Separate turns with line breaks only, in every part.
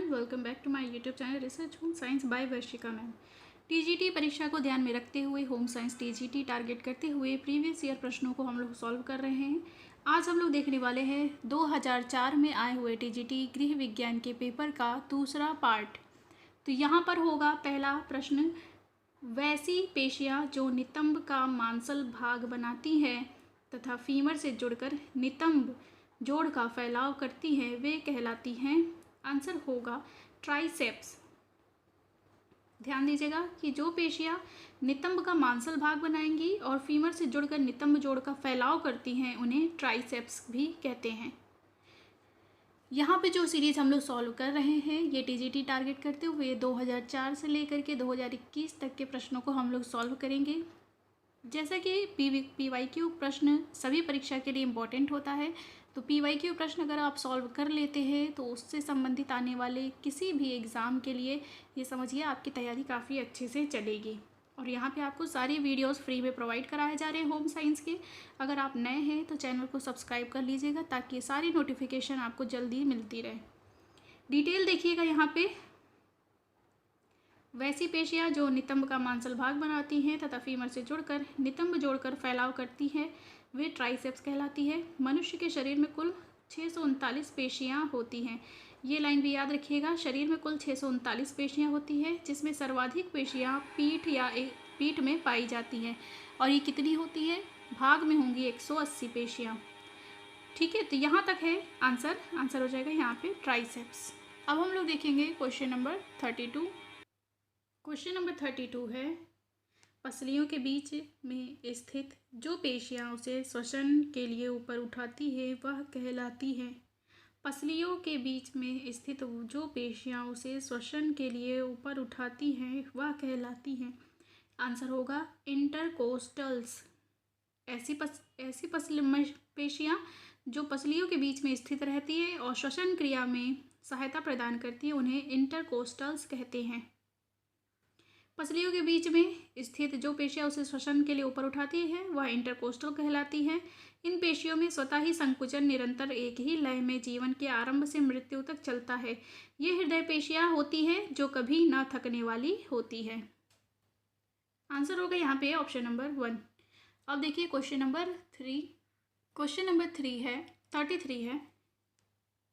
Everyone, welcome back to my YouTube channel research home science by Varshika ma'am. TGT परीक्षा को ध्यान में रखते हुए होम साइंस टीजीटी टारगेट करते हुए प्रीवियस ईयर प्रश्नों को हम लोग सॉल्व कर रहे हैं। आज हम लोग देखने वाले हैं 2004 में आए हुए टीजीटी गृह विज्ञान के पेपर का दूसरा पार्ट। तो यहाँ पर होगा पहला प्रश्न, वैसी पेशियाँ जो नितंब का मांसल भाग बनाती हैं तथा फीमर से जुड़कर नितंब जोड़ का फैलाव करती हैं वे कहलाती हैं। आंसर होगा ट्राइसेप्स। ध्यान दीजिएगा कि जो पेशियाँ नितंब का मांसल भाग बनाएंगी और फीमर से जुड़कर नितंब जोड़ का फैलाव करती हैं उन्हें ट्राइसेप्स भी कहते हैं। यहाँ पे जो सीरीज़ हम लोग सॉल्व कर रहे हैं ये टीजीटी टारगेट करते हुए 2004 से लेकर के 2021 तक के प्रश्नों को हम लोग सॉल्व करेंगे। जैसा कि पीवाईक्यू प्रश्न सभी परीक्षा के लिए इम्पॉर्टेंट होता है, तो पीवाईक्यू प्रश्न अगर आप सॉल्व कर लेते हैं तो उससे संबंधित आने वाले किसी भी एग्ज़ाम के लिए ये समझिए आपकी तैयारी काफ़ी अच्छे से चलेगी। और यहाँ पे आपको सारी वीडियोस फ्री में प्रोवाइड कराए जा रहे हैं होम साइंस के। अगर आप नए हैं तो चैनल को सब्सक्राइब कर लीजिएगा ताकि सारी नोटिफिकेशन आपको जल्दी मिलती रहे। डिटेल देखिएगा यहाँ पे, वैसी पेशियाँ जो नितंब का मांसल भाग बनाती हैं तथा फीमर से जुड़कर नितंब जोड़कर फैलाव करती हैं वे ट्राइसेप्स कहलाती है। मनुष्य के शरीर में कुल 639 पेशियाँ होती हैं। ये लाइन भी याद रखिएगा, शरीर में कुल 639 पेशियाँ होती हैं जिसमें सर्वाधिक पेशियाँ पीठ में पाई जाती हैं। और ये कितनी होती है? भाग में होंगी 180 पेशियाँ। ठीक है, तो यहाँ तक है आंसर हो जाएगा यहाँ पे ट्राइसेप्स। अब हम लोग देखेंगे क्वेश्चन नंबर 32। क्वेश्चन नंबर 32 है, पसलियों के बीच में स्थित जो पेशियाँ उसे श्वसन के लिए ऊपर उठाती है वह कहलाती हैं। पसलियों के बीच में स्थित जो पेशियाँ उसे श्वसन के लिए ऊपर उठाती हैं वह कहलाती हैं। आंसर होगा इंटरकोस्टल्स। ऐसी पेशियाँ जो पसलियों के बीच में स्थित रहती है और श्वसन क्रिया में सहायता प्रदान करती है उन्हें इंटरकोस्टल्स कहते हैं। पसलियों के बीच में स्थित जो पेशियाँ उसे श्वसन के लिए ऊपर उठाती है वह इंटरकोस्टल कहलाती है। इन पेशियों में स्वतः ही संकुचन निरंतर एक ही लय में जीवन के आरंभ से मृत्यु तक चलता है। ये हृदय पेशियाँ होती हैं जो कभी ना थकने वाली होती है। आंसर होगा यहाँ पे ऑप्शन नंबर 1। अब देखिए क्वेश्चन नंबर 3। क्वेश्चन नंबर 33 है,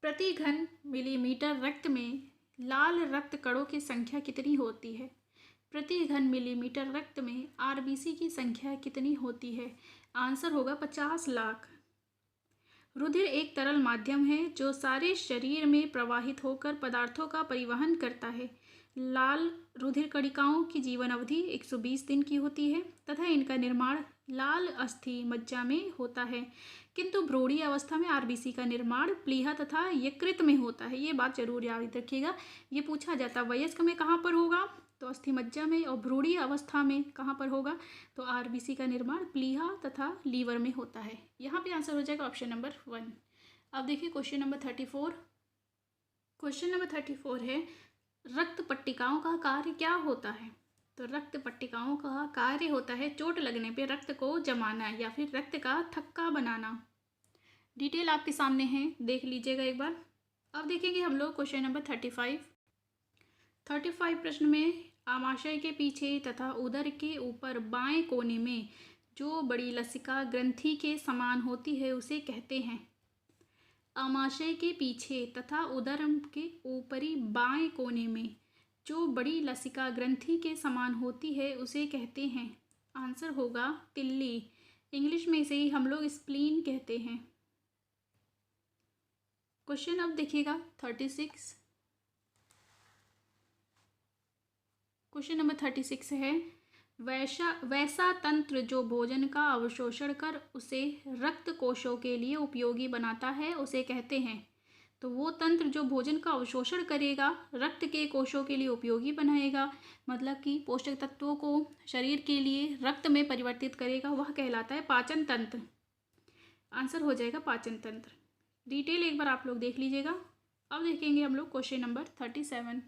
प्रति घन मिलीमीटर रक्त में लाल रक्त कणों की संख्या कितनी होती है? प्रति घन मिलीमीटर रक्त में आरबीसी की संख्या कितनी होती है? आंसर होगा 50 लाख। रुधिर एक तरल माध्यम है जो सारे शरीर में प्रवाहित होकर पदार्थों का परिवहन करता है। लाल रुधिर कणिकाओं की जीवन अवधि 120 दिन की होती है तथा इनका निर्माण लाल अस्थि मज्जा में होता है, किंतु भ्रूणीय अवस्था में आरबीसी का निर्माण प्लीहा तथा यकृत में होता है। ये बात जरूर याद रखिएगा, ये पूछा जाता है वयस्क में कहाँ पर होगा तो अस्थि मज्जा में, और भ्रूणीय अवस्था में कहाँ पर होगा तो आरबीसी का निर्माण प्लीहा तथा लीवर में होता है। यहाँ पे आंसर हो जाएगा ऑप्शन नंबर 1। अब देखिए क्वेश्चन नंबर 34। क्वेश्चन नंबर 34 है, रक्त पट्टिकाओं का कार्य क्या होता है? तो रक्त पट्टिकाओं का कार्य होता है चोट लगने पे रक्त को जमाना या फिर रक्त का थक्का बनाना। डिटेल आपके सामने है, देख लीजिएगा एक बार। अब देखेंगे हम लोग क्वेश्चन नंबर 35 प्रश्न में, आमाशय के पीछे तथा उदर के ऊपर बाएं कोने में जो बड़ी लसिका ग्रंथि के समान होती है उसे कहते हैं। आमाशय के पीछे तथा उदर के ऊपरी बाएं कोने में जो बड़ी लसिका ग्रंथि के समान होती है उसे कहते हैं। आंसर होगा तिल्ली। इंग्लिश में इसे ही हम लोग स्प्लीन कहते हैं। क्वेश्चन अब देखिएगा 36। क्वेश्चन नंबर 36 है, वैसा तंत्र जो भोजन का अवशोषण कर उसे रक्त कोशों के लिए उपयोगी बनाता है उसे कहते हैं। तो वो तंत्र जो भोजन का अवशोषण करेगा, रक्त के कोशों के लिए उपयोगी बनाएगा, मतलब कि पोषक तत्वों को शरीर के लिए रक्त में परिवर्तित करेगा, वह कहलाता है पाचन तंत्र। आंसर हो जाएगा पाचन तंत्र। डिटेल एक बार आप लोग देख लीजिएगा। अब देखेंगे हम लोग क्वेश्चन नंबर 37।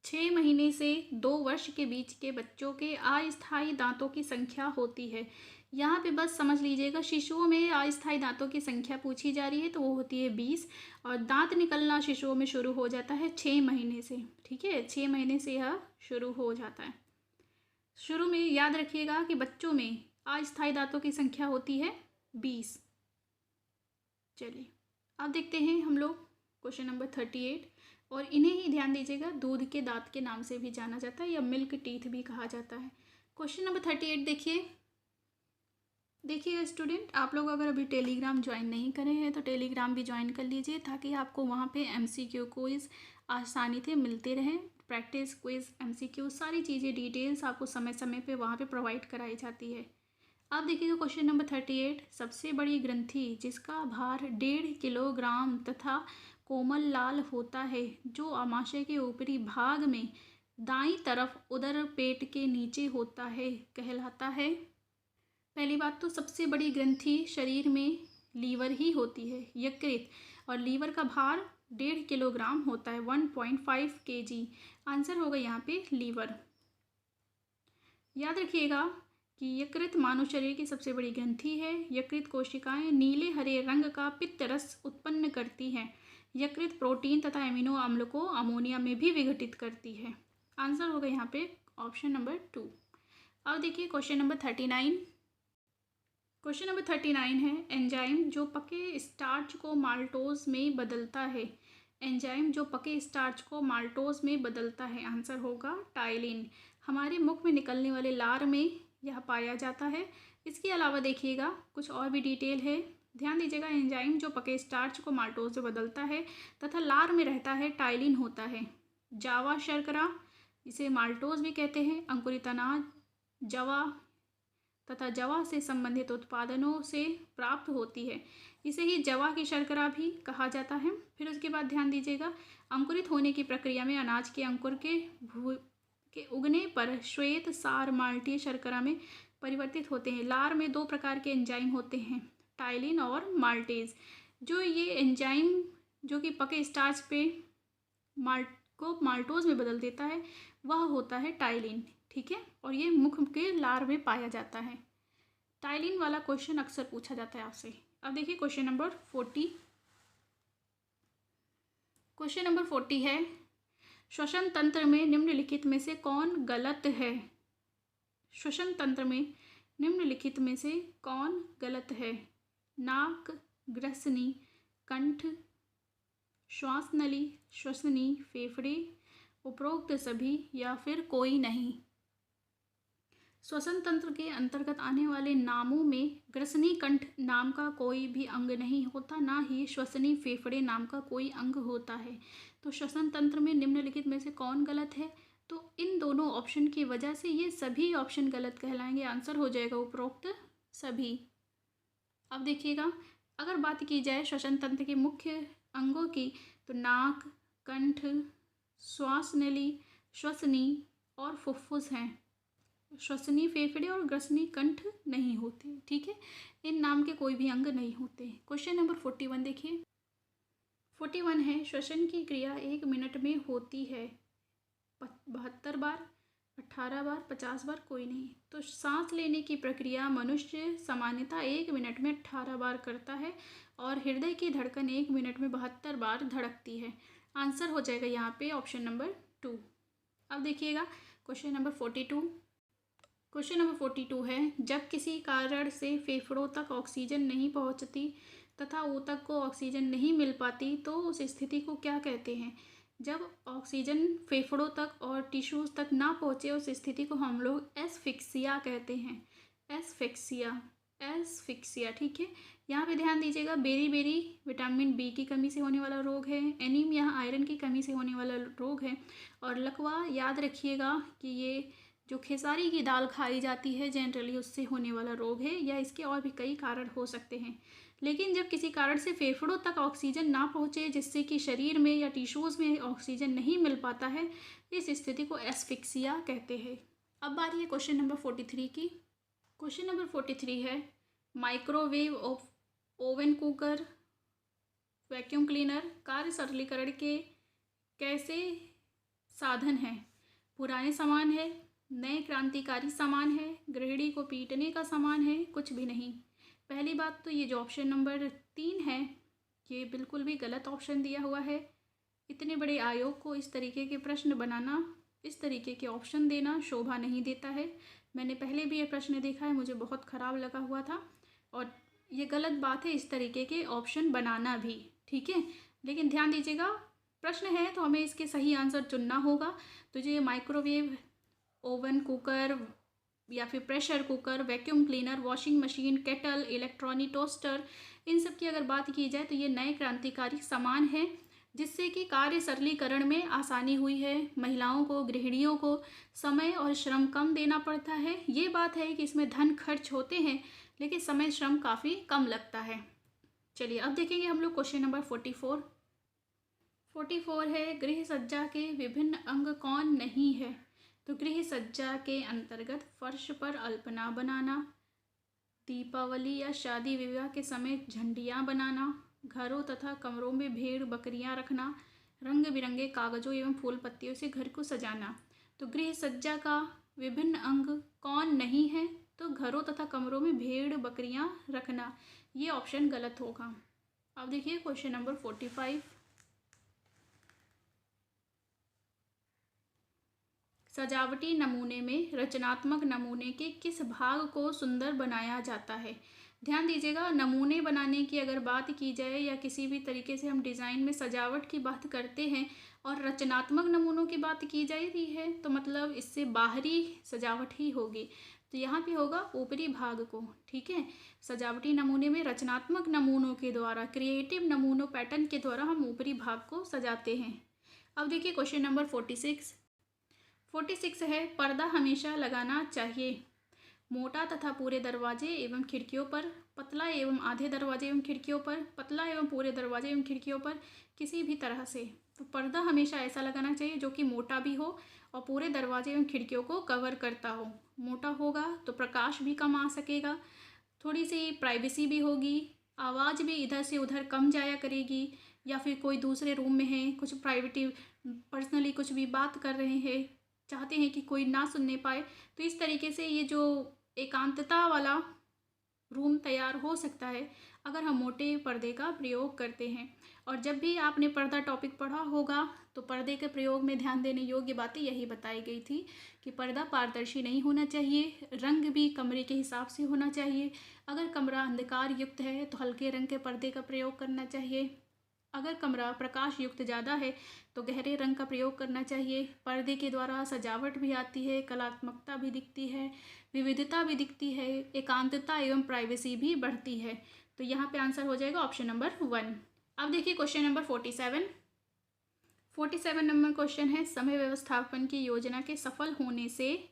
6 महीने से 2 वर्ष के बीच के बच्चों के अस्थायी दांतों की संख्या होती है। यहाँ पे बस समझ लीजिएगा, शिशुओं में अस्थायी दांतों की संख्या पूछी जा रही है तो वो होती है 20, और दांत निकलना शिशुओं में शुरू हो जाता है 6 महीने से। ठीक है, 6 महीने से यह शुरू हो जाता है। शुरू में याद रखिएगा कि बच्चों में अस्थायी दांतों की संख्या होती है 20। चलिए अब देखते हैं हम लोग क्वेश्चन नंबर 38, और इन्हें ही ध्यान दीजिएगा, दूध के दांत के नाम से भी जाना जाता है या मिल्क टीथ भी कहा जाता है। क्वेश्चन नंबर 38 देखिए स्टूडेंट, आप लोग अगर अभी टेलीग्राम ज्वाइन नहीं करे हैं तो टेलीग्राम भी ज्वाइन कर लीजिए, ताकि आपको वहाँ पे MCQ क्विज़ आसानी से मिलते रहें। प्रैक्टिस क्विज़, MCQ सारी चीज़ें डिटेल्स आपको समय समय पे वहाँ पे प्रोवाइड कराई जाती है। अब देखिएगा क्वेश्चन नंबर 38, सबसे बड़ी ग्रंथि जिसका भार 1.5 किलोग्राम तथा कोमल लाल होता है, जो आमाशय के ऊपरी भाग में दाईं तरफ उदर पेट के नीचे होता है, कहलाता है। पहली बात तो सबसे बड़ी ग्रंथि शरीर में लीवर ही होती है, यकृत, और लीवर का भार 1.5 किलोग्राम होता है, 1.5 kg। आंसर होगा यहाँ पे लीवर। याद रखिएगा कि यकृत मानव शरीर की सबसे बड़ी ग्रंथि है। यकृत कोशिकाएं नीले हरे रंग का पित्त रस उत्पन्न करती हैं। यकृत प्रोटीन तथा एमिनो अम्ल को अमोनिया में भी विघटित करती है। आंसर होगा यहाँ पे ऑप्शन नंबर 2। अब देखिए क्वेश्चन नंबर 39। क्वेश्चन नंबर 39 है, एंजाइम जो पके स्टार्च को माल्टोज में बदलता है। एंजाइम जो पके स्टार्च को माल्टोज में बदलता है, आंसर होगा टाइलिन। हमारे मुख में निकलने वाले लार में यह पाया जाता है। इसके अलावा देखिएगा कुछ और भी डिटेल है, ध्यान दीजिएगा। एंजाइम जो पके स्टार्च को माल्टोज में बदलता है तथा लार में रहता है, टाइलिन होता है। जावा शर्करा, इसे माल्टोज भी कहते हैं, अंकुरित अनाज, जवा तथा जवा से संबंधित उत्पादनों से प्राप्त होती है, इसे ही जवा की शर्करा भी कहा जाता है। फिर उसके बाद ध्यान दीजिएगा, अंकुरित होने की प्रक्रिया में अनाज के अंकुर के उगने पर श्वेत सार माल्टीय शर्करा में परिवर्तित होते हैं। लार में 2 प्रकार के एंजाइम होते हैं, टाइलिन और माल्टेज। जो ये एंजाइम जो कि पके स्टार्च पे माल्टोज में बदल देता है, वह होता है टाइलिन। ठीक है, और ये मुख के लार में पाया जाता है। टाइलिन वाला क्वेश्चन अक्सर पूछा जाता है आपसे। अब देखिए क्वेश्चन नंबर 40। क्वेश्चन नंबर 40 है, श्वसन तंत्र में निम्नलिखित में से कौन गलत है। श्वसन तंत्र में निम्नलिखित में से कौन गलत है। नाक, ग्रसनी, कंठ, श्वास नली, श्वसनी, फेफड़े, उपरोक्त सभी या फिर कोई नहीं। श्वसन तंत्र के अंतर्गत आने वाले नामों में ग्रसनी कंठ नाम का कोई भी अंग नहीं होता, ना ही श्वसनी फेफड़े नाम का कोई अंग होता है। तो श्वसन तंत्र में निम्नलिखित में से कौन गलत है, तो इन दोनों ऑप्शन की वजह से ये सभी ऑप्शन गलत कहलाएंगे। आंसर हो जाएगा उपरोक्त सभी। अब देखिएगा, अगर बात की जाए श्वसन तंत्र के मुख्य अंगों की, तो नाक, कंठ, श्वास नली, श्वसनी और फुफ्फुस हैं। श्वसनी फेफड़े और ग्रसनी कंठ नहीं होते। ठीक है, इन नाम के कोई भी अंग नहीं होते। क्वेश्चन नंबर 41 देखिए। 41 है, श्वसन की क्रिया 1 मिनट में होती है 72 बार, 18 बार, 50 बार, कोई नहीं। तो सांस लेने की प्रक्रिया मनुष्य सामान्यतः 1 मिनट में 18 बार करता है, और हृदय की धड़कन 1 मिनट में 72 बार धड़कती है। आंसर हो जाएगा यहाँ पे ऑप्शन नंबर 2। अब देखिएगा क्वेश्चन नंबर 42। क्वेश्चन नंबर 42 है, जब किसी कारण से फेफड़ों तक ऑक्सीजन नहीं पहुंचती तथा ऊतक को ऑक्सीजन नहीं मिल पाती, तो उस स्थिति को क्या कहते हैं। जब ऑक्सीजन फेफड़ों तक और टिश्यूज तक ना पहुँचे, उस स्थिति को हम लोग एस्फिक्सिया कहते हैं। एस्फिक्सिया। ठीक है, यहाँ पे ध्यान दीजिएगा, बेरी विटामिन बी की कमी से होने वाला रोग है, एनीमिया आयरन की कमी से होने वाला रोग है, और लकवा याद रखिएगा कि ये जो खेसारी की दाल खाई जाती है जनरली, उससे होने वाला रोग है, या इसके और भी कई कारण हो सकते हैं। लेकिन जब किसी कारण से फेफड़ों तक ऑक्सीजन ना पहुँचे, जिससे कि शरीर में या टिश्यूज़ में ऑक्सीजन नहीं मिल पाता है, इस स्थिति को एस्फिक्सिया कहते हैं। अब बारी है क्वेश्चन नंबर 43 की। क्वेश्चन नंबर 43 है, microwave oven, cooker, vacuum cleaner कार्य सरलीकरण के कैसे साधन हैं। पुराने सामान है, नए क्रांतिकारी सामान है, गृहिणी को पीटने का सामान है, कुछ भी नहीं। पहली बात तो ये जो ऑप्शन नंबर 3 है ये बिल्कुल भी गलत ऑप्शन दिया हुआ है। इतने बड़े आयोग को इस तरीके के प्रश्न बनाना, इस तरीके के ऑप्शन देना शोभा नहीं देता है। मैंने पहले भी ये प्रश्न देखा है, मुझे बहुत ख़राब लगा हुआ था और ये गलत बात है इस तरीके के ऑप्शन बनाना भी, ठीक है। लेकिन ध्यान दीजिएगा, प्रश्न है तो हमें इसके सही आंसर चुनना होगा। तो जो ये माइक्रोवेव, ओवन, कुकर या फिर pressure cooker, vacuum cleaner, washing machine, kettle, electronic toaster, इन सब की अगर बात की जाए तो ये नए क्रांतिकारी सामान हैं जिससे कि कार्य सरलीकरण में आसानी हुई है। महिलाओं को, गृहिणियों को समय और श्रम कम देना पड़ता है। ये बात है कि इसमें धन खर्च होते हैं लेकिन समय श्रम काफ़ी कम लगता है। चलिए अब देखेंगे हम लोग क्वेश्चन नंबर 44 है, गृह सज्जा के विभिन्न अंग कौन नहीं है। तो गृह सज्जा के अंतर्गत फर्श पर अल्पना बनाना, दीपावली या शादी विवाह के समय झंडियाँ बनाना, घरों तथा कमरों में भेड़ बकरियाँ रखना, रंग बिरंगे कागज़ों एवं फूल पत्तियों से घर को सजाना। तो गृह सज्जा का विभिन्न अंग कौन नहीं है, तो घरों तथा कमरों में भेड़ बकरियाँ रखना, ये ऑप्शन गलत होगा। अब देखिए क्वेश्चन नंबर 45, सजावटी नमूने में रचनात्मक नमूने के किस भाग को सुंदर बनाया जाता है। ध्यान दीजिएगा, नमूने बनाने की अगर बात की जाए या किसी भी तरीके से हम डिज़ाइन में सजावट की बात करते हैं और रचनात्मक नमूनों की बात की जा रही है तो मतलब इससे बाहरी सजावट ही होगी। तो यहाँ पे होगा ऊपरी भाग को, ठीक है। सजावटी नमूने में रचनात्मक नमूनों के द्वारा, क्रिएटिव नमूनों पैटर्न के द्वारा हम ऊपरी भाग को सजाते हैं। अब देखिए क्वेश्चन नंबर 46 है, पर्दा हमेशा लगाना चाहिए। मोटा तथा पूरे दरवाजे एवं खिड़कियों पर, पतला एवं आधे दरवाजे एवं खिड़कियों पर, पतला एवं पूरे दरवाजे एवं खिड़कियों पर, किसी भी तरह से। तो पर्दा हमेशा ऐसा लगाना चाहिए जो कि मोटा भी हो और पूरे दरवाजे एवं खिड़कियों को कवर करता हो। मोटा होगा तो प्रकाश भी कम आ सकेगा, थोड़ी सी प्राइवेसी भी होगी, आवाज़ भी इधर से उधर कम जाया करेगी, या फिर कोई दूसरे रूम में है, कुछ प्राइवेटी पर्सनली कुछ भी बात कर रहे हैं, चाहते हैं कि कोई ना सुनने पाए, तो इस तरीके से ये जो एकांतता वाला रूम तैयार हो सकता है अगर हम मोटे पर्दे का प्रयोग करते हैं। और जब भी आपने पर्दा टॉपिक पढ़ा होगा तो पर्दे के प्रयोग में ध्यान देने योग्य बातें यही बताई गई थी कि पर्दा पारदर्शी नहीं होना चाहिए, रंग भी कमरे के हिसाब से होना चाहिए। अगर कमरा अंधकार युक्त है तो हल्के रंग के पर्दे का प्रयोग करना चाहिए, अगर कमरा प्रकाश युक्त ज़्यादा है तो गहरे रंग का प्रयोग करना चाहिए। पर्दे के द्वारा सजावट भी आती है, कलात्मकता भी दिखती है, विविधता भी दिखती है, एकांतता एवं प्राइवेसी भी बढ़ती है। तो यहाँ पे आंसर हो जाएगा ऑप्शन नंबर 1। अब देखिए क्वेश्चन नंबर 47 नंबर क्वेश्चन है, समय व्यवस्थापन की योजना के सफल होने से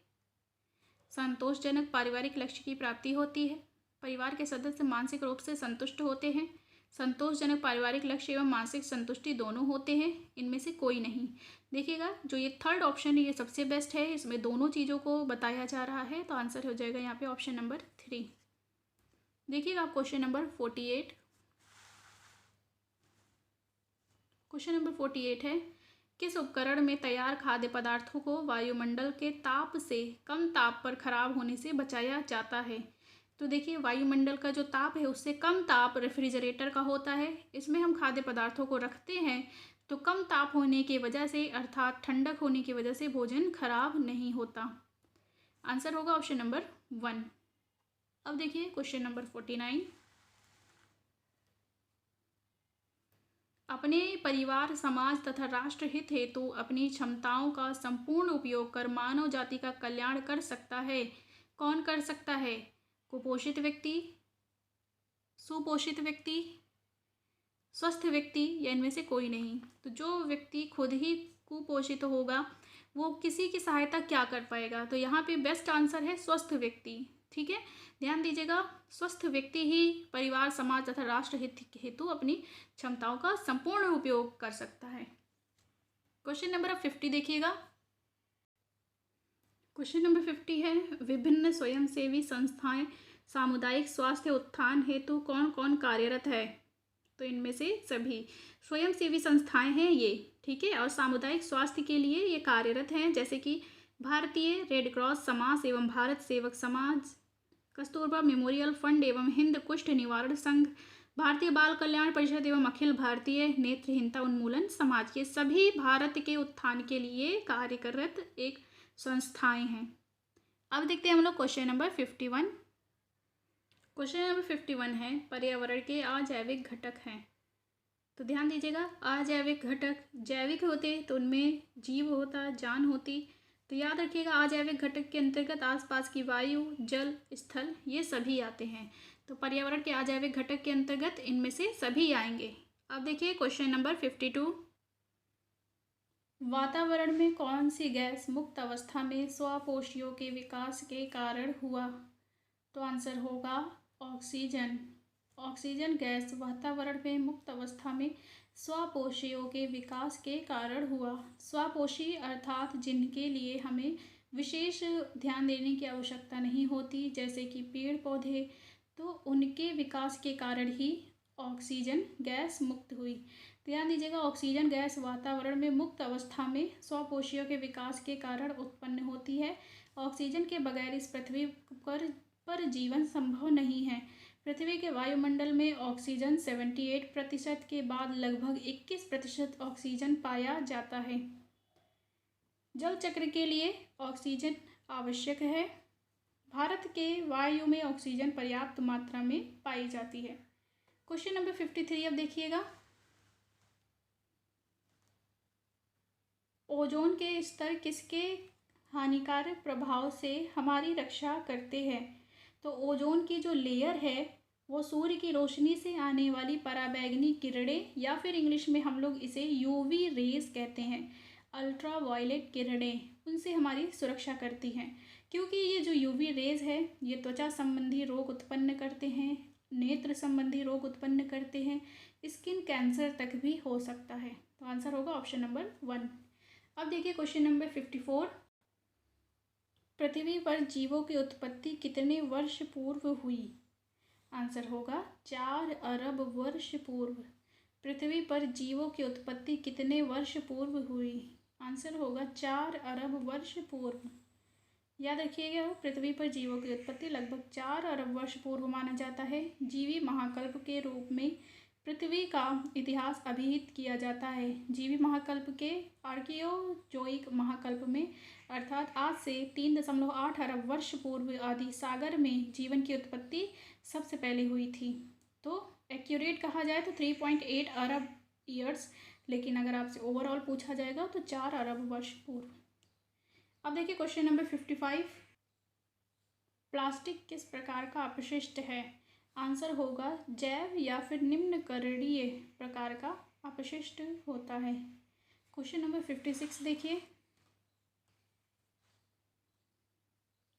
संतोषजनक पारिवारिक लक्ष्य की प्राप्ति होती है। परिवार के सदस्य मानसिक रूप से संतुष्ट होते हैं। संतोषजनक पारिवारिक लक्ष्य एवं मानसिक संतुष्टि दोनों होते हैं, इनमें से कोई नहीं। देखिएगा जो ये थर्ड ऑप्शन है ये सबसे बेस्ट है, इसमें दोनों चीज़ों को बताया जा रहा है, तो आंसर हो जाएगा यहाँ पे ऑप्शन नंबर 3। देखिएगा आप क्वेश्चन नंबर 48। क्वेश्चन नंबर 48 है, किस उपकरण में तैयार खाद्य पदार्थों को वायुमंडल के ताप से कम ताप पर खराब होने से बचाया जाता है। तो देखिए वायुमंडल का जो ताप है उससे कम ताप रेफ्रिजरेटर का होता है, इसमें हम खाद्य पदार्थों को रखते हैं तो कम ताप होने की वजह से अर्थात ठंडक होने की वजह से भोजन खराब नहीं होता। आंसर होगा ऑप्शन नंबर 1। अब देखिए क्वेश्चन नंबर 49, अपने परिवार, समाज तथा राष्ट्र हित हेतु अपनी क्षमताओं का संपूर्ण उपयोग कर मानव जाति का कल्याण कर सकता है। कौन कर सकता है? कुपोषित व्यक्ति, सुपोषित व्यक्ति, स्वस्थ व्यक्ति, या इनमें से कोई नहीं। तो जो व्यक्ति खुद ही कुपोषित होगा वो किसी की सहायता क्या कर पाएगा? तो यहाँ पे बेस्ट आंसर है स्वस्थ व्यक्ति, ठीक है। ध्यान दीजिएगा, स्वस्थ व्यक्ति ही परिवार, समाज तथा राष्ट्र हित हेतु अपनी क्षमताओं का संपूर्ण उपयोग कर सकता है। क्वेश्चन नंबर 50 देखिएगा। क्वेश्चन नंबर 50 है, विभिन्न स्वयंसेवी संस्थाएं सामुदायिक स्वास्थ्य उत्थान हेतु कौन कौन कार्यरत है? तो इनमें से सभी स्वयंसेवी संस्थाएं हैं ये, ठीक है, और सामुदायिक स्वास्थ्य के लिए ये कार्यरत हैं, जैसे कि भारतीय रेड क्रॉस समाज एवं भारत सेवक समाज, कस्तूरबा मेमोरियल फंड एवं हिंद कुष्ठ निवारण संघ, भारतीय बाल कल्याण परिषद एवं अखिल भारतीय नेत्रहीनता उन्मूलन समाज, ये सभी भारत के उत्थान के लिए कार्यरत एक संस्थाएं हैं। अब देखते हैं हम लोग क्वेश्चन नंबर 51। क्वेश्चन नंबर 51 है पर्यावरण के अजैविक घटक हैं। तो ध्यान दीजिएगा, अजैविक घटक जैविक होते तो उनमें जीव होता, जान होती। तो याद रखिएगा अजैविक घटक के अंतर्गत आसपास की वायु, जल, स्थल ये सभी आते हैं। तो पर्यावरण के अजैविक घटक के अंतर्गत इनमें से सभी आएंगे। अब देखिए क्वेश्चन नंबर 52। वातावरण में कौन सी गैस मुक्त अवस्था में स्वपोषियों के विकास के कारण हुआ? तो आंसर होगा ऑक्सीजन। ऑक्सीजन गैस वातावरण में मुक्त अवस्था में स्वपोषियों के विकास के कारण हुआ। स्वपोषी अर्थात जिनके लिए हमें विशेष ध्यान देने की आवश्यकता नहीं होती, जैसे कि पेड़ पौधे, तो उनके विकास के कारण ही ऑक्सीजन गैस मुक्त हुई। ध्यान दीजिएगा, ऑक्सीजन गैस वातावरण में मुक्त अवस्था में स्वपोषियों के विकास के कारण उत्पन्न होती है। ऑक्सीजन के बगैर इस पृथ्वी पर जीवन संभव नहीं है। पृथ्वी के वायुमंडल में ऑक्सीजन 78% के बाद लगभग 21% ऑक्सीजन पाया जाता है। जल चक्र के लिए ऑक्सीजन आवश्यक है। भारत के वायु में ऑक्सीजन पर्याप्त मात्रा में पाई जाती है। क्वेश्चन नंबर 53 अब देखिएगा, ओजोन के स्तर किसके हानिकारक प्रभाव से हमारी रक्षा करते हैं? तो ओजोन की जो लेयर है वो सूर्य की रोशनी से आने वाली पराबैंगनी किरणें, या फिर इंग्लिश में हम लोग इसे यूवी रेज कहते हैं, अल्ट्रा वायलेट किरणें, उनसे हमारी सुरक्षा करती हैं। क्योंकि ये जो यूवी रेज है ये त्वचा संबंधी रोग उत्पन्न करते हैं, नेत्र संबंधी रोग उत्पन्न करते हैं, स्किन कैंसर तक भी हो सकता है। तो आंसर होगा ऑप्शन नंबर 1। अब देखिए क्वेश्चन नंबर 54। पृथ्वी पर जीवों की उत्पत्ति कितने वर्ष पूर्व हुई? आंसर होगा 4 अरब वर्ष पूर्व। पृथ्वी पर जीवों की उत्पत्ति कितने वर्ष पूर्व हुई? आंसर होगा 4 अरब वर्ष पूर्व। याद रखिएगा, पृथ्वी पर जीवों की उत्पत्ति लगभग 4 अरब वर्ष पूर्व माना जाता है। जीवी महाकल्प के रूप में पृथ्वी का इतिहास अभिहित किया जाता है। जीवी महाकल्प के आर्कियोजोइक महाकल्प में अर्थात आज से 3.8 अरब वर्ष पूर्व आदि सागर में जीवन की उत्पत्ति सबसे पहले हुई थी। तो एक्यूरेट कहा जाए तो 3.8 अरब ईयर्स, लेकिन अगर आपसे ओवरऑल पूछा जाएगा तो 4 अरब वर्ष पूर्व। अब देखिए क्वेश्चन नंबर 55। प्लास्टिक किस प्रकार का अपशिष्ट है? आंसर होगा जैव या फिर निम्नकरणीय प्रकार का अपशिष्ट होता है। क्वेश्चन नंबर 56 देखिए,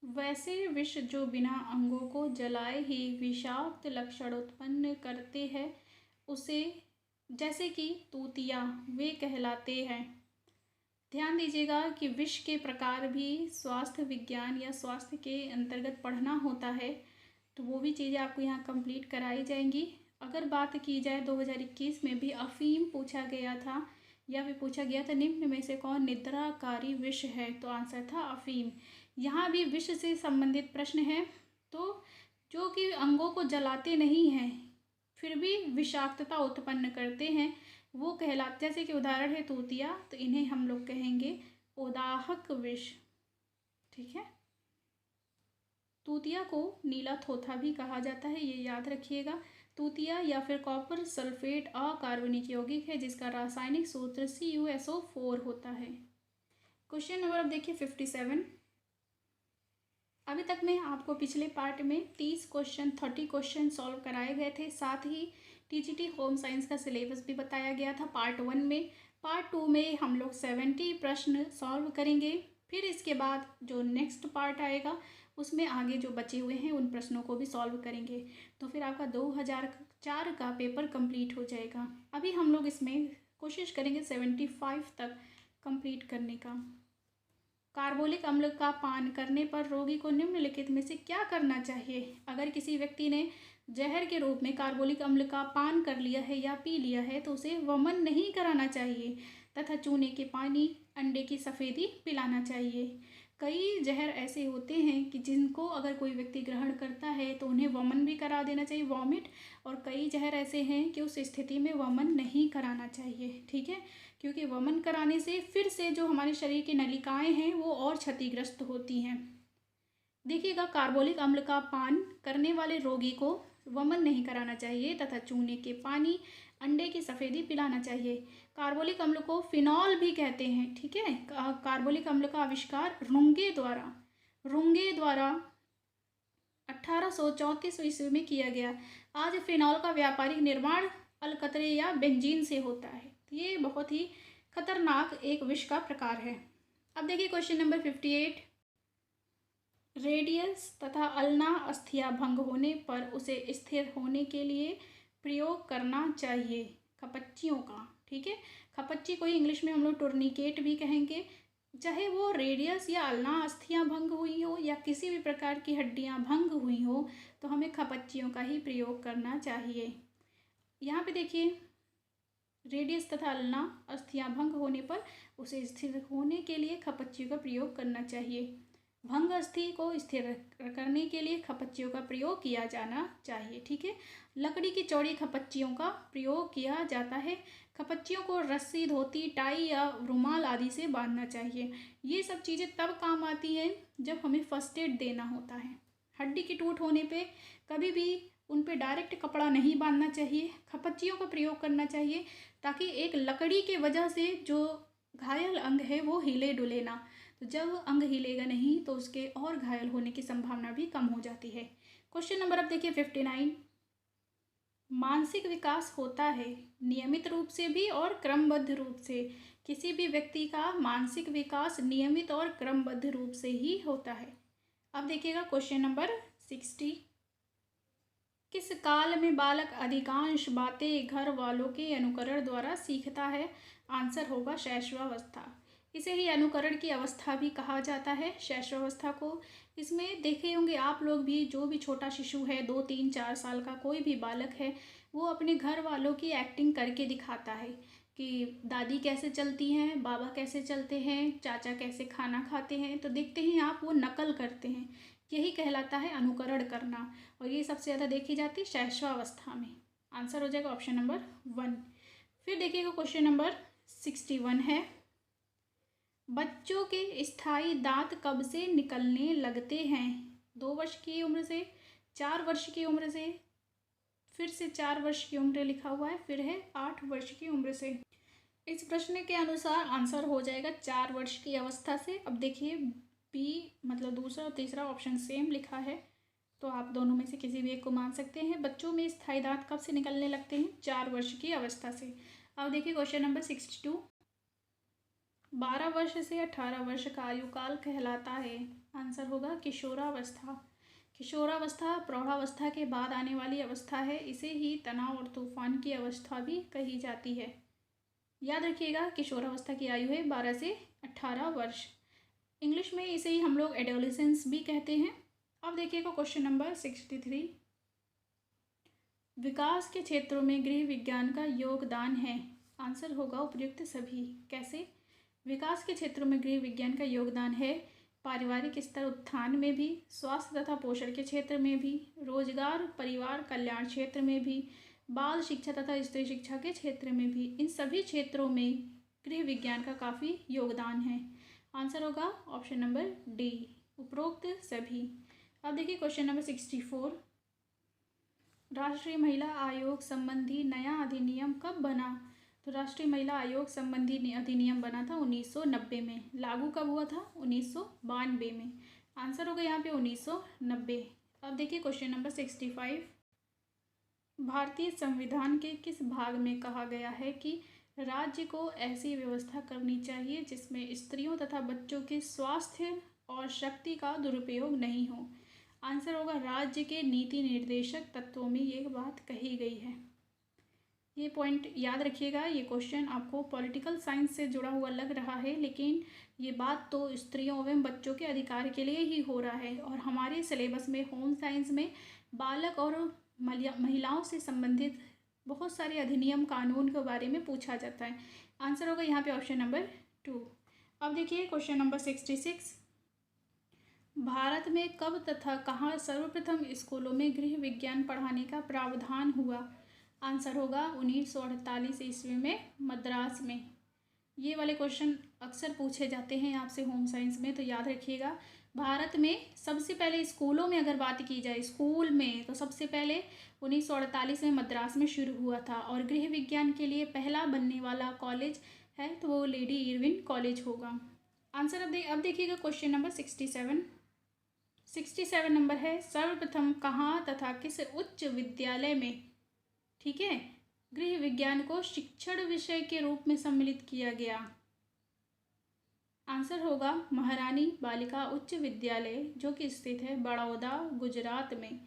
वैसे विष जो बिना अंगों को जलाए ही विषाक्त लक्षण उत्पन्न करते हैं उसे, जैसे कि तूतिया, वे कहलाते हैं। ध्यान दीजिएगा कि विष के प्रकार भी स्वास्थ्य विज्ञान या स्वास्थ्य के अंतर्गत पढ़ना होता है, तो वो भी चीज़ें आपको यहाँ कंप्लीट कराई जाएंगी। अगर बात की जाए 2021 में भी अफीम पूछा गया था, या भी पूछा गया था निम्न में से कौन निद्राकारी विष है, तो आंसर था अफीम। यहाँ भी विष से संबंधित प्रश्न है, तो जो कि अंगों को जलाते नहीं हैं फिर भी विषाक्तता उत्पन्न करते हैं वो कहलाते, जैसे कि उदाहरण है तूतिया, तो इन्हें हम लोग कहेंगे उदाहक विष। ठीक है, तूतिया को नीला थोथा भी कहा जाता है, ये याद रखिएगा। तूतिया या फिर कॉपर सल्फेट अकार्बनिक यौगिक है जिसका रासायनिक सूत्र CuSO4 होता है। क्वेश्चन नंबर अब देखिए 57। अभी तक में आपको पिछले पार्ट में 30 क्वेश्चन सॉल्व कराए गए थे, साथ ही TGT होम साइंस का सिलेबस भी बताया गया था पार्ट 1 में। पार्ट 2 में हम लोग 70 प्रश्न सॉल्व करेंगे। फिर इसके बाद जो नेक्स्ट पार्ट आएगा उसमें आगे जो बचे हुए हैं उन प्रश्नों को भी सॉल्व करेंगे, तो फिर आपका 2004 का पेपर कंप्लीट हो जाएगा। अभी हम लोग इसमें कोशिश करेंगे 75 तक कंप्लीट करने का। कार्बोलिक अम्ल का पान करने पर रोगी को निम्नलिखित में से क्या करना चाहिए? अगर किसी व्यक्ति ने जहर के रूप में कार्बोलिक अम्ल का पान कर लिया है या पी लिया है तो उसे वमन नहीं कराना चाहिए तथा चूने के पानी, अंडे की सफ़ेदी पिलाना चाहिए। कई जहर ऐसे होते हैं कि जिनको अगर कोई व्यक्ति ग्रहण करता है तो उन्हें वमन भी करा देना चाहिए, वॉमिट। और कई जहर ऐसे हैं कि उस स्थिति में वमन नहीं कराना चाहिए, ठीक है, क्योंकि वमन कराने से फिर से जो हमारे शरीर की नलिकाएं हैं वो और क्षतिग्रस्त होती हैं। देखिएगा, कार्बोलिक अम्ल का पान करने वाले रोगी को वमन नहीं कराना चाहिए तथा चूने के पानी, अंडे की सफ़ेदी पिलाना चाहिए। कार्बोलिक अम्ल को फिनॉल भी कहते हैं, ठीक है। कार्बोलिक अम्ल का आविष्कार रुंगे द्वारा 1834 ईस्वी में किया गया। आज फिनॉल का व्यापारिक निर्माण अलकतरे या बेंजीन से होता है। ये बहुत ही खतरनाक एक विष का प्रकार है। अब देखिए क्वेश्चन नंबर 58। रेडियस तथा अल्ना अस्थियां भंग होने पर उसे स्थिर होने के लिए प्रयोग करना चाहिए खपच्चियों का, ठीक है। खपच्ची को ही इंग्लिश में हम लोग टूर्निकेट भी कहेंगे। चाहे वो रेडियस या अल्ना अस्थियां भंग हुई हो या किसी भी प्रकार की हड्डियां भंग हुई हो तो हमें खपच्चियों का ही प्रयोग करना चाहिए। यहाँ पे देखिए, रेडियस तथा अल्ना अस्थियां भंग होने पर उसे स्थिर होने के लिए खपच्चियों का प्रयोग करना चाहिए। भंग अस्थि को स्थिर करने के लिए खपच्चियों का प्रयोग किया जाना चाहिए, ठीक है। लकड़ी की चौड़ी खपच्चियों का प्रयोग किया जाता है। खपच्चियों को रस्सी, धोती, टाई या रुमाल आदि से बांधना चाहिए। ये सब चीज़ें तब काम आती हैं जब हमें फर्स्ट एड देना होता है। हड्डी की टूट होने पे कभी भी उन पे डायरेक्ट कपड़ा नहीं बांधना चाहिए, खपच्चियों का प्रयोग करना चाहिए ताकि एक लकड़ी के वजह से जो घायल अंग है वो हिले डुले ना। तो जब अंग हिलेगा नहीं तो उसके और घायल होने की संभावना भी कम हो जाती है। क्वेश्चन नंबर अब देखिए 59। मानसिक विकास होता है नियमित रूप से भी और क्रमबद्ध रूप से। किसी भी व्यक्ति का मानसिक विकास नियमित और क्रमबद्ध रूप से ही होता है। अब देखिएगा क्वेश्चन नंबर 60। किस काल में बालक अधिकांश बातें घर वालों के अनुकरण द्वारा सीखता है? आंसर होगा शैशवावस्था। इसे ही अनुकरण की अवस्था भी कहा जाता है, शैशवावस्था को। इसमें देखे होंगे आप लोग भी, जो भी छोटा शिशु है, 2, 3, 4 साल का कोई भी बालक है, वो अपने घर वालों की एक्टिंग करके दिखाता है कि दादी कैसे चलती हैं, बाबा कैसे चलते हैं, चाचा कैसे खाना खाते हैं। तो देखते हैं आप, वो नकल करते हैं। यही कहलाता है अनुकरण करना, और ये सबसे ज़्यादा देखी जाती है शैशवावस्था में। आंसर हो जाएगा ऑप्शन नंबर 1। फिर देखिएगा क्वेश्चन नंबर 61 है, बच्चों के स्थायी दांत कब से निकलने लगते हैं? 2 वर्ष की उम्र से, 4 वर्ष की उम्र से, फिर से 4 वर्ष की उम्र लिखा हुआ है, फिर है 8 वर्ष की उम्र से। इस प्रश्न के अनुसार आंसर हो जाएगा 4 वर्ष की अवस्था से। अब देखिए बी मतलब दूसरा और तीसरा ऑप्शन सेम लिखा है, तो आप दोनों में से किसी भी एक को मान सकते हैं। बच्चों में स्थायी दांत कब से निकलने लगते हैं? 4 वर्ष की अवस्था से। अब देखिए क्वेश्चन नंबर 62। 12 वर्ष से 18 वर्ष का आयु काल कहलाता है। आंसर होगा किशोरावस्था। किशोरावस्था प्रौढ़ावस्था के बाद आने वाली अवस्था है। इसे ही तनाव और तूफान की अवस्था भी कही जाती है। याद रखिएगा, किशोरावस्था की आयु है 12 से 18 वर्ष। इंग्लिश में इसे ही हम लोग एडोलेसेंस भी कहते हैं। अब देखिएगा क्वेश्चन नंबर 63। विकास के क्षेत्रों में गृह विज्ञान का योगदान है। आंसर होगा उपयुक्त सभी। कैसे? विकास के क्षेत्रों में गृह विज्ञान का योगदान है पारिवारिक स्तर उत्थान में भी, स्वास्थ्य तथा पोषण के क्षेत्र में भी, रोजगार परिवार कल्याण क्षेत्र में भी, बाल शिक्षा तथा स्त्री शिक्षा के क्षेत्र में भी। इन सभी क्षेत्रों में गृह विज्ञान का काफ़ी योगदान है। आंसर होगा ऑप्शन नंबर डी, उपरोक्त सभी। अब देखिए क्वेश्चन नंबर 64। राष्ट्रीय महिला आयोग संबंधी नया अधिनियम कब बना? तो राष्ट्रीय महिला आयोग संबंधी अधिनियम बना था 1990 में। लागू कब हुआ था? 1992 में। आंसर होगा यहाँ पे 1990। अब देखिए क्वेश्चन नंबर 65। भारतीय संविधान के किस भाग में कहा गया है कि राज्य को ऐसी व्यवस्था करनी चाहिए जिसमें स्त्रियों तथा बच्चों के स्वास्थ्य और शक्ति का दुरुपयोग नहीं हो? आंसर होगा राज्य के नीति निर्देशक तत्वों में ये बात कही गई है। ये पॉइंट याद रखिएगा। ये क्वेश्चन आपको पॉलिटिकल साइंस से जुड़ा हुआ लग रहा है, लेकिन ये बात तो स्त्रियों एवं बच्चों के अधिकार के लिए ही हो रहा है। और हमारे सिलेबस में होम साइंस में बालक और महिलाओं से संबंधित बहुत सारे अधिनियम कानून के बारे में पूछा जाता है। आंसर होगा यहाँ पे ऑप्शन नंबर 2। अब देखिए क्वेश्चन नंबर 66। भारत में कब तथा कहाँ सर्वप्रथम स्कूलों में गृह विज्ञान पढ़ाने का प्रावधान हुआ? आंसर होगा 1948 ईस्वी में मद्रास में। ये वाले क्वेश्चन अक्सर पूछे जाते हैं आपसे होम साइंस में, तो याद रखिएगा। भारत में सबसे पहले स्कूलों में अगर बात की जाए, स्कूल में, तो सबसे पहले 1948 में मद्रास में शुरू हुआ था। और गृह विज्ञान के लिए पहला बनने वाला कॉलेज है तो वो लेडी इरविन कॉलेज होगा। आंसर अब देखिएगा क्वेश्चन नंबर 67 नंबर है, सर्वप्रथम कहाँ तथा किस उच्च विद्यालय में, ठीक है, गृह विज्ञान को शिक्षण विषय के रूप में सम्मिलित किया गया? आंसर होगा महारानी बालिका उच्च विद्यालय, जो कि स्थित है बड़ौदा, गुजरात में।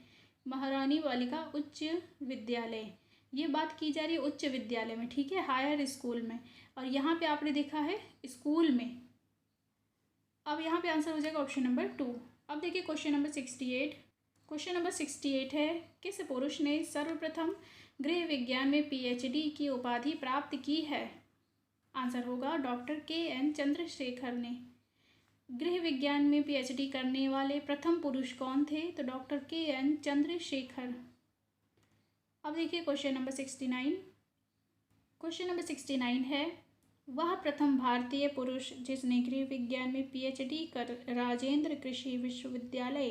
महारानी बालिका उच्च विद्यालय, ये बात की जा रही है उच्च विद्यालय में, ठीक है, हायर स्कूल में। और यहाँ पे आपने देखा है स्कूल में। अब यहाँ पे आंसर हो जाएगा ऑप्शन नंबर 2। अब देखिए क्वेश्चन नंबर 68। क्वेश्चन नंबर 68 है, किस पुरुष ने सर्वप्रथम गृह विज्ञान में पीएचडी की उपाधि प्राप्त की है? आंसर होगा डॉक्टर के.एन. चंद्रशेखर ने। गृह विज्ञान में पीएचडी करने वाले प्रथम पुरुष कौन थे? तो डॉक्टर के.एन. चंद्रशेखर। अब देखिए क्वेश्चन नंबर 69। क्वेश्चन नंबर 69 है, वह प्रथम भारतीय पुरुष जिसने गृह विज्ञान में पीएचडी कर राजेंद्र कृषि विश्वविद्यालय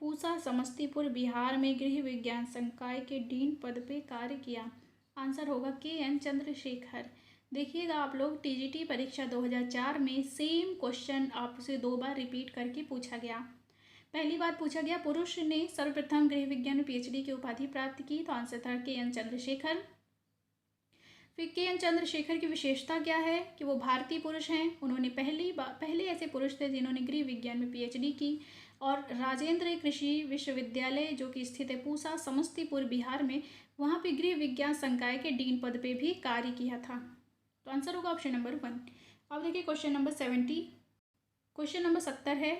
पूसा समस्तीपुर बिहार में गृह विज्ञान संकाय के डीन पद पे कार्य किया? आंसर होगा के.एन. चंद्रशेखर। देखिएगा आप लोग, टीजीटी परीक्षा 2004 में सेम क्वेश्चन आपसे 2 बार रिपीट करके पूछा गया। पहली बार पूछा गया पुरुष ने सर्वप्रथम गृह विज्ञान में पीएचडी की उपाधि प्राप्त की, तो आंसर था के.एन. चंद्रशेखर। फिर के.एन. चंद्रशेखर की विशेषता क्या है कि वो भारतीय पुरुष हैं। उन्होंने पहले ऐसे पुरुष थे जिन्होंने गृह विज्ञान में पीएचडी की। और राजेंद्र कृषि विश्वविद्यालय, जो कि स्थित है पूसा समस्तीपुर बिहार में, वहाँ पे गृह विज्ञान संकाय के डीन पद पे भी कार्य किया था। तो आंसर होगा ऑप्शन नंबर 1। अब देखिए क्वेश्चन नंबर 70। क्वेश्चन नंबर 70 है,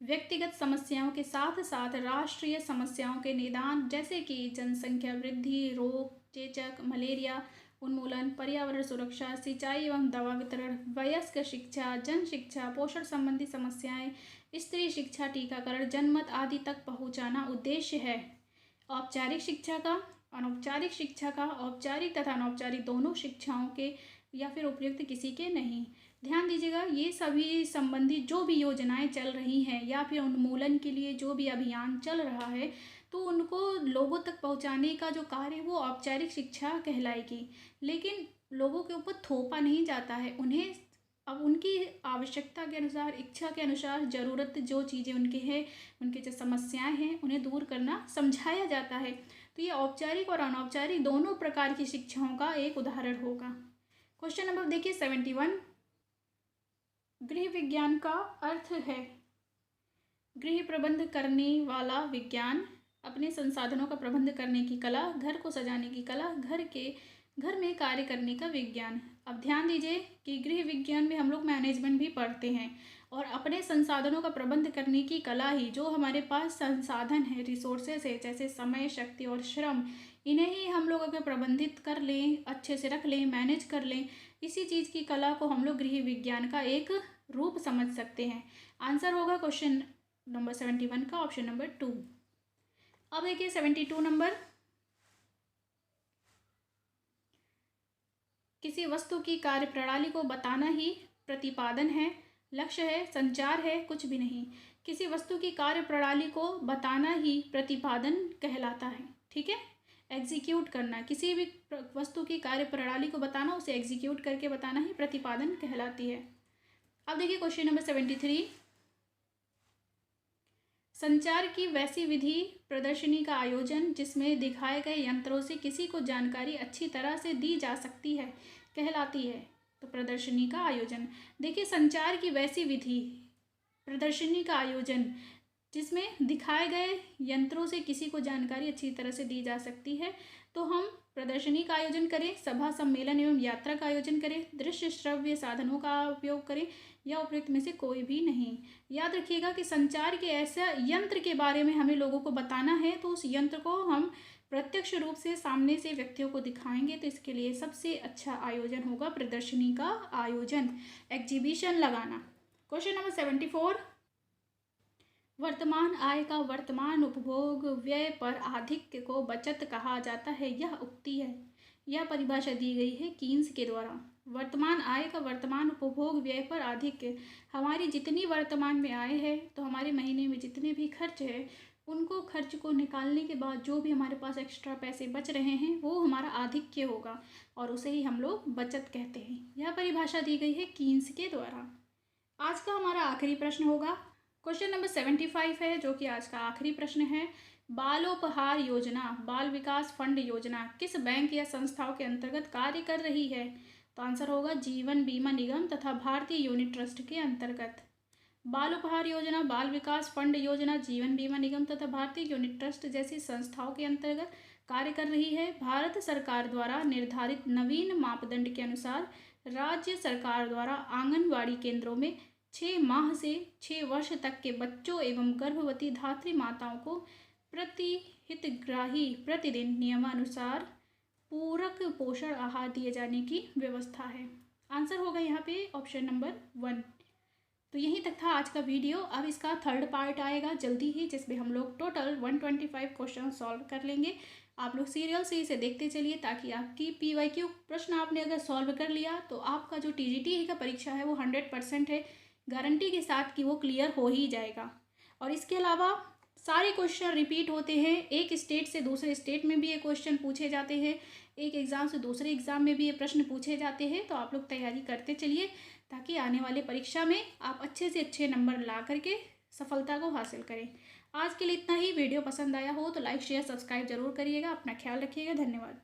व्यक्तिगत समस्याओं के साथ साथ राष्ट्रीय समस्याओं के निदान, जैसे कि जनसंख्या वृद्धि, रोग, चेचक, मलेरिया उन्मूलन, पर्यावरण सुरक्षा, सिंचाई एवं दवा वितरण, वयस्क शिक्षा, जन शिक्षा, पोषण संबंधी समस्याएं, स्त्री शिक्षा, टीकाकरण, जनमत आदि तक पहुंचाना उद्देश्य है। औपचारिक शिक्षा का, अनौपचारिक शिक्षा का, औपचारिक तथा अनौपचारिक दोनों शिक्षाओं के, या फिर उपयुक्त किसी के नहीं। ध्यान दीजिएगा, ये सभी संबंधी जो भी योजनाएं चल रही हैं या फिर उन्मूलन के लिए जो भी अभियान चल रहा है, तो उनको लोगों तक पहुंचाने का जो कार्य है वो औपचारिक शिक्षा कहलाएगी। लेकिन लोगों के ऊपर थोपा नहीं जाता है, उन्हें अब उनकी आवश्यकता के अनुसार, इच्छा के अनुसार, ज़रूरत जो चीज़ें उनके हैं, उनकी जो समस्याएं हैं, उन्हें दूर करना समझाया जाता है। तो ये औपचारिक और अनौपचारिक दोनों प्रकार की शिक्षाओं का एक उदाहरण होगा। क्वेश्चन नंबर देखिए 71। गृह विज्ञान का अर्थ है गृह प्रबंध करने वाला विज्ञान, अपने संसाधनों का प्रबंध करने की कला, घर को सजाने की कला, घर में कार्य करने का विज्ञान। अब ध्यान दीजिए कि गृह विज्ञान में हम लोग मैनेजमेंट भी पढ़ते हैं, और अपने संसाधनों का प्रबंध करने की कला ही, जो हमारे पास संसाधन है, रिसोर्सेज है, जैसे समय, शक्ति और श्रम, इन्हें ही हम लोग अगर प्रबंधित कर लें, अच्छे से रख लें, मैनेज कर लें, इसी चीज़ की कला को हम लोग गृह विज्ञान का एक रूप समझ सकते हैं। आंसर होगा क्वेश्चन नंबर 71 का ऑप्शन नंबर 2। अब देखिए 72 नंबर, किसी वस्तु की कार्यप्रणाली को बताना ही प्रतिपादन है, लक्ष्य है, संचार है, कुछ भी नहीं। किसी वस्तु की कार्यप्रणाली को बताना ही प्रतिपादन कहलाता है, ठीक है। एग्जीक्यूट करना, किसी भी वस्तु की कार्यप्रणाली को बताना, उसे एग्जीक्यूट करके बताना ही प्रतिपादन कहलाती है। अब देखिए क्वेश्चन नंबर 73। संचार की वैसी विधि प्रदर्शनी का आयोजन जिसमें दिखाए गए यंत्रों से किसी को जानकारी अच्छी तरह से दी जा सकती है कहलाती है। तो प्रदर्शनी का आयोजन। देखिए, संचार की वैसी विधि प्रदर्शनी का आयोजन जिसमें दिखाए गए यंत्रों से किसी को जानकारी अच्छी तरह से दी जा सकती है, तो हम प्रदर्शनी का आयोजन करें, सभा सम्मेलन एवं यात्रा का आयोजन करें, दृश्य श्रव्य साधनों का उपयोग करें, या उपयुक्त में से कोई भी नहीं। याद रखिएगा कि संचार के ऐसा यंत्र के बारे में हमें लोगों को बताना है, तो उस यंत्र को हम प्रत्यक्ष रूप से सामने से व्यक्तियों को दिखाएंगे, तो इसके लिए सबसे अच्छा आयोजन होगा प्रदर्शनी का आयोजन, एग्जीबिशन लगाना। Question number 74। वर्तमान आय का वर्तमान उपभोग व्यय पर आधिक्य को बचत कहा जाता है, यह उक्ति है। यह परिभाषा दी गई है कीन्स के द्वारा। वर्तमान आय का वर्तमान उपभोग व्यय पर आधिक्य, हमारी जितनी वर्तमान में आय है तो हमारे महीने में जितने भी खर्च है उनको खर्च को निकालने के बाद जो भी हमारे पास एक्स्ट्रा पैसे बच रहे हैं वो हमारा आधिक्य होगा और उसे ही हम लोग बचत कहते हैं। यह परिभाषा दी गई है कीन्स के द्वारा। आज का हमारा आखिरी प्रश्न होगा, क्वेश्चन नंबर 75 है, जो कि आज का आखिरी प्रश्न है। बालोपहार योजना, बाल विकास फंड योजना किस बैंक या संस्थाओं के अंतर्गत कार्य कर रही है? तो आंसर होगा जीवन बीमा निगम तथा भारतीय यूनिट ट्रस्ट के अंतर्गत। बाल उपहार योजना, बाल विकास फंड योजना जीवन बीमा निगम तथा भारतीय यूनिट ट्रस्ट जैसी संस्थाओं के अंतर्गत कार्य कर रही है। भारत सरकार द्वारा निर्धारित नवीन मापदंड के अनुसार राज्य सरकार द्वारा आंगनवाड़ी केंद्रों में 6 माह से 6 वर्ष तक के बच्चों एवं गर्भवती धात्री माताओं को प्रति हितग्राही प्रतिदिन नियमानुसार पूरक पोषण आहार दिए जाने की व्यवस्था है। आंसर होगा यहाँ पे ऑप्शन नंबर 1। तो यहीं तक था आज का वीडियो। अब इसका थर्ड पार्ट आएगा जल्दी ही, जिसमें हम लोग टोटल 125 क्वेश्चन सॉल्व कर लेंगे। आप लोग सीरियल से इसे देखते चलिए ताकि आपकी PYQ प्रश्न आपने अगर सॉल्व कर लिया तो आपका जो TGT का परीक्षा है वो 100% है, गारंटी के साथ कि वो क्लियर हो ही जाएगा। और इसके अलावा सारे क्वेश्चन रिपीट होते हैं, एक स्टेट से दूसरे स्टेट में भी ये क्वेश्चन पूछे जाते हैं, एक एग्ज़ाम से दूसरे एग्ज़ाम में भी ये प्रश्न पूछे जाते हैं। तो आप लोग तैयारी करते चलिए ताकि आने वाले परीक्षा में आप अच्छे से अच्छे नंबर ला करके सफलता को हासिल करें। आज के लिए इतना ही। वीडियो पसंद आया हो तो लाइक शेयर सब्सक्राइब जरूर करिएगा। अपना ख्याल रखिएगा। धन्यवाद।